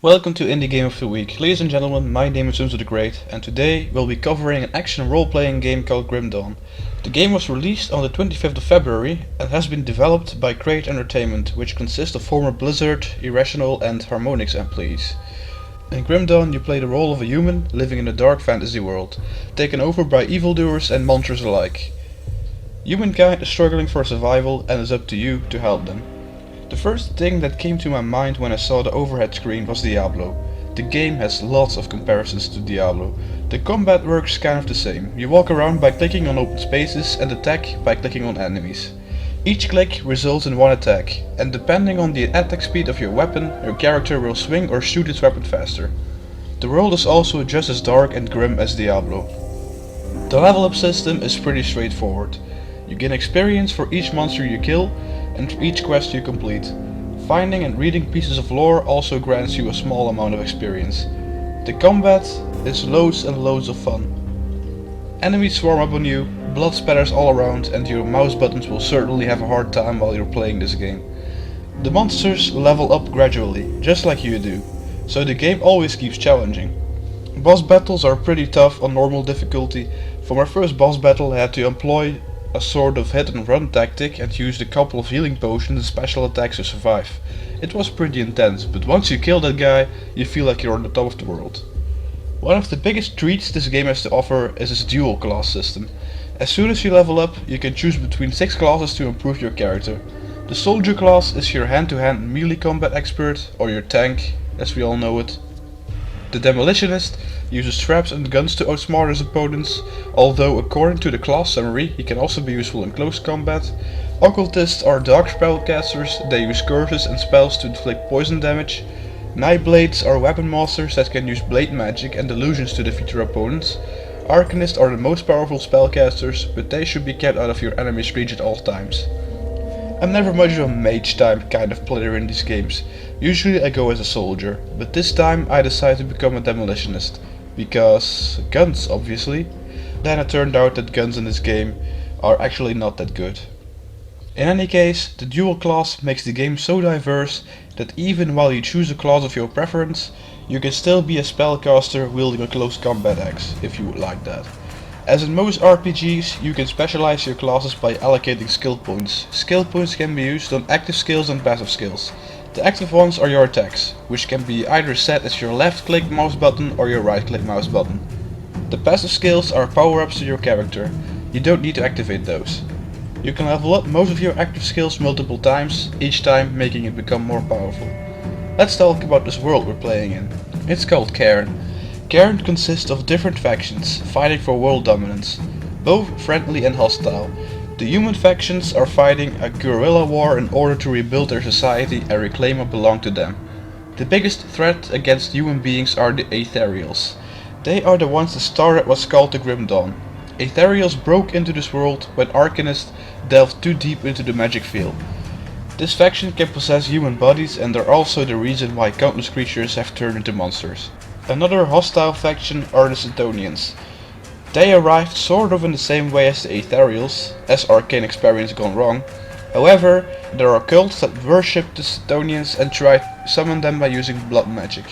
Welcome to Indie Game of the Week. Ladies and gentlemen, my name is Unzo the Great, and today we'll be covering an action role-playing game called Grim Dawn. The game was released on the 25th of February and has been developed by Crate Entertainment, which consists of former Blizzard, Irrational and Harmonix employees. In Grim Dawn you play the role of a human living in a dark fantasy world, taken over by evildoers and monsters alike. Humankind is struggling for survival and it's up to you to help them. The first thing that came to my mind when I saw the overhead screen was Diablo. The game has lots of comparisons to Diablo. The combat works kind of the same. You walk around by clicking on open spaces and attack by clicking on enemies. Each click results in one attack, and depending on the attack speed of your weapon, your character will swing or shoot its weapon faster. The world is also just as dark and grim as Diablo. The level up system is pretty straightforward. You gain experience for each monster you kill and for each quest you complete. Finding and reading pieces of lore also grants you a small amount of experience. The combat is loads and loads of fun. Enemies swarm up on you, blood spatters all around, and your mouse buttons will certainly have a hard time while you're playing this game. The monsters level up gradually, just like you do, so the game always keeps challenging. Boss battles are pretty tough on normal difficulty. For my first boss battle I had to employ a sort of hit and run tactic and used a couple of healing potions and special attacks to survive. It was pretty intense, but once you kill that guy, you feel like you're on the top of the world. One of the biggest treats this game has to offer is its dual class system. As soon as you level up, you can choose between 6 classes to improve your character. The soldier class is your hand-to-hand melee combat expert, or your tank, as we all know it. The demolitionist uses traps and guns to outsmart his opponents, although according to the class summary he can also be useful in close combat. Occultists are dark spellcasters, they use curses and spells to inflict poison damage. Nightblades are weapon masters that can use blade magic and illusions to defeat their opponents. Arcanists are the most powerful spellcasters, but they should be kept out of your enemy's reach at all times. I'm never much of a mage type kind of player in these games. Usually I go as a soldier, but this time I decided to become a demolitionist. Because guns, obviously. Then it turned out that guns in this game are actually not that good. In any case, the dual class makes the game so diverse that even while you choose a class of your preference, you can still be a spellcaster wielding a close combat axe, if you would like that. As in most RPGs, you can specialize your classes by allocating skill points. Skill points can be used on active skills and passive skills. The active ones are your attacks, which can be either set as your left click mouse button or your right click mouse button. The passive skills are power-ups to your character. You don't need to activate those. You can level up most of your active skills multiple times, each time making it become more powerful. Let's talk about this world we're playing in. It's called Cairn. Cairn consists of different factions fighting for world dominance, both friendly and hostile. The human factions are fighting a guerrilla war in order to rebuild their society and reclaim what belonged to them. The biggest threat against human beings are the Aetherials. They are the ones that started what's called the Grim Dawn. Aetherials broke into this world when Arcanists delved too deep into the magic field. This faction can possess human bodies and are also the reason why countless creatures have turned into monsters. Another hostile faction are the Cetonians. They arrived sort of in the same way as the Aetherials, as arcane experience gone wrong. However, there are cults that worship the Cetonians and try to summon them by using blood magic.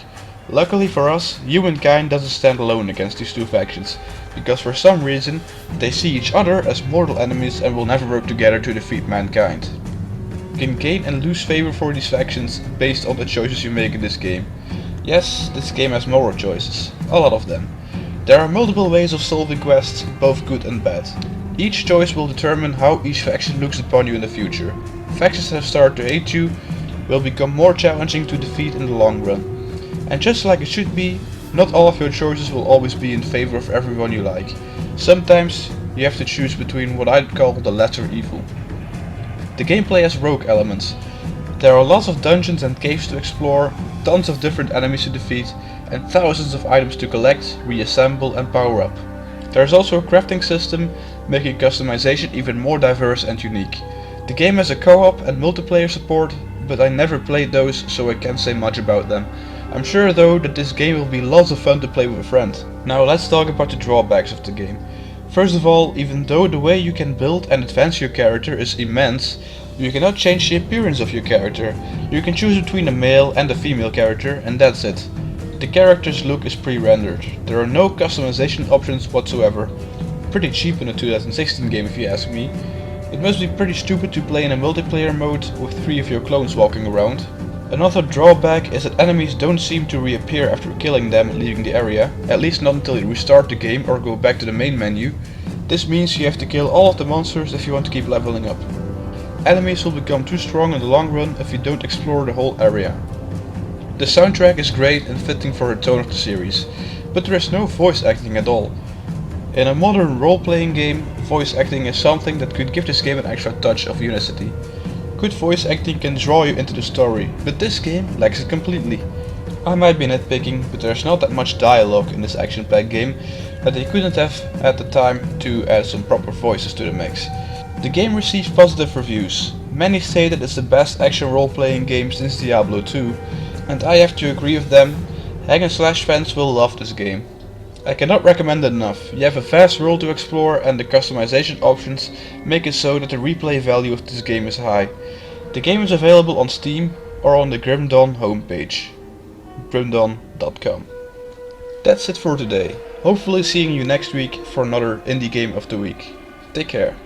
Luckily for us, humankind doesn't stand alone against these two factions, because for some reason they see each other as mortal enemies and will never work together to defeat mankind. You can gain and lose favor for these factions based on the choices you make in this game. Yes, this game has moral choices, a lot of them. There are multiple ways of solving quests, both good and bad. Each choice will determine how each faction looks upon you in the future. Factions that have started to hate you will become more challenging to defeat in the long run. And just like it should be, not all of your choices will always be in favor of everyone you like. Sometimes you have to choose between what I'd call the lesser evil. The gameplay has rogue elements. There are lots of dungeons and caves to explore, tons of different enemies to defeat, and thousands of items to collect, reassemble and power up. There is also a crafting system, making customization even more diverse and unique. The game has a co-op and multiplayer support, but I never played those, so I can't say much about them. I'm sure though that this game will be lots of fun to play with a friend. Now let's talk about the drawbacks of the game. First of all, even though the way you can build and advance your character is immense, You cannot change the appearance of your character. You can choose between a male and a female character, and that's it. The character's look is pre-rendered. There are no customization options whatsoever. Pretty cheap in a 2016 game if you ask me. It must be pretty stupid to play in a multiplayer mode with 3 of your clones walking around. Another drawback is that enemies don't seem to reappear after killing them and leaving the area, at least not until you restart the game or go back to the main menu. This means you have to kill all of the monsters if you want to keep leveling up. Enemies will become too strong in the long run if you don't explore the whole area. The soundtrack is great and fitting for the tone of the series, but there is no voice acting at all. In a modern role-playing game, voice acting is something that could give this game an extra touch of unicity. Good voice acting can draw you into the story, but this game lacks it completely. I might be nitpicking, but there's not that much dialogue in this action-packed game that they couldn't have at the time to add some proper voices to the mix. The game received positive reviews. Many say that it's the best action role-playing game since Diablo 2, and I have to agree with them. Hack and slash fans will love this game. I cannot recommend it enough. You have a vast world to explore and the customization options make it so that the replay value of this game is high. The game is available on Steam or on the Grim Dawn homepage, grimdawn.com. That's it for today. Hopefully seeing you next week for another indie game of the week. Take care.